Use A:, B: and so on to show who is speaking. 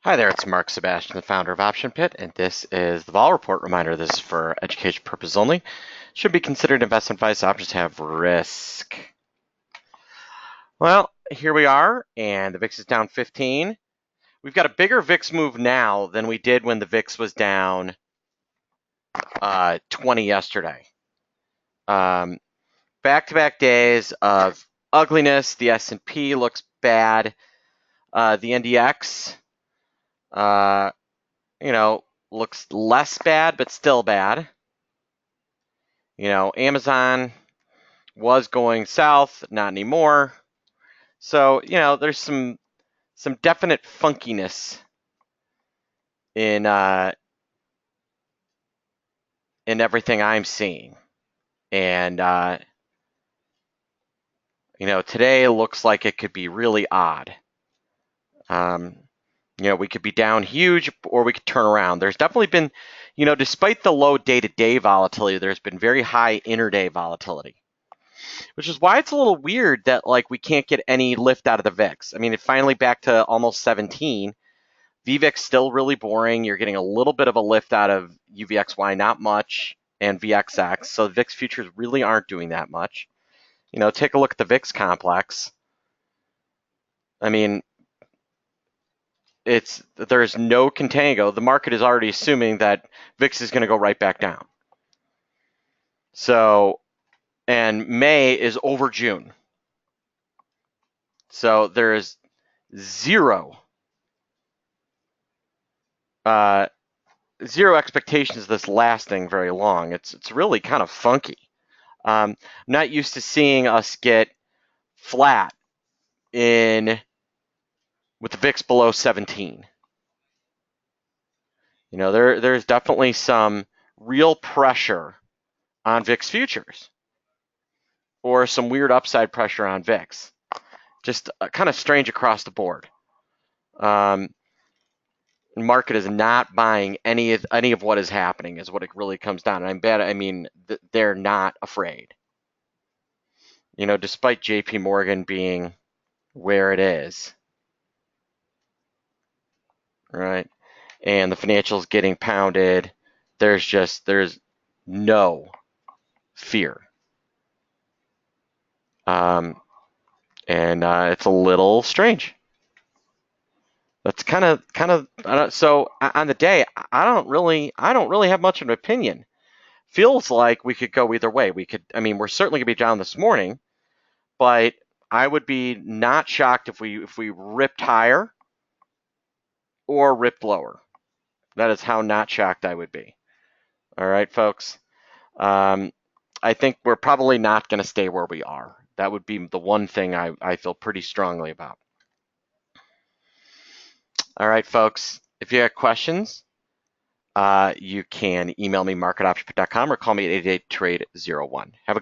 A: Hi there, it's Mark Sebastian, the founder of Option Pit, and this is the Vol Report. Reminder, this is for education purposes only. Should be considered investment advice. Options have risk. Well, here we are, and the VIX is down 15. We've got a bigger VIX move now than we did when the VIX was down 20 yesterday. Back-to-back days of ugliness. The S&P looks bad. The NDX, looks less bad, but still bad. Amazon was going south, not anymore. So, there's some definite funkiness in everything I'm seeing. And today looks like it could be really odd. We could be down huge or we could turn around. There's definitely been, despite the low day-to-day volatility, there's been very high intraday volatility, which is why it's a little weird that we can't get any lift out of the VIX. I mean, it's finally back to almost 17. VVIX still really boring. You're getting a little bit of a lift out of UVXY, not much, and VXX. So VIX futures really aren't doing that much. Take a look at the VIX complex. I mean, there's no contango. The market is already assuming that VIX is going to go right back down. So, and May is over June. So there is zero expectations of this lasting very long. It's really kind of funky. I'm not used to seeing us get flat with the VIX below 17. There's definitely some real pressure on VIX futures or some weird upside pressure on VIX. Just kind of strange across the board. The market is not buying any of what is happening, is what it really comes down. And I mean, they're not afraid. Despite JP Morgan being where it is, right? And the financials getting pounded, there's no fear. And it's a little strange. That's kind of so on the day. I don't really have much of an opinion. Feels like we could go either way. We're certainly gonna be down this morning, but I would be not shocked if we ripped higher or ripped lower. That is how not shocked I would be. All right, folks. I think we're probably not going to stay where we are. That would be the one thing I feel pretty strongly about. All right, folks. If you have questions, you can email me marketoption.com or call me at 88-TRADE-01. Have a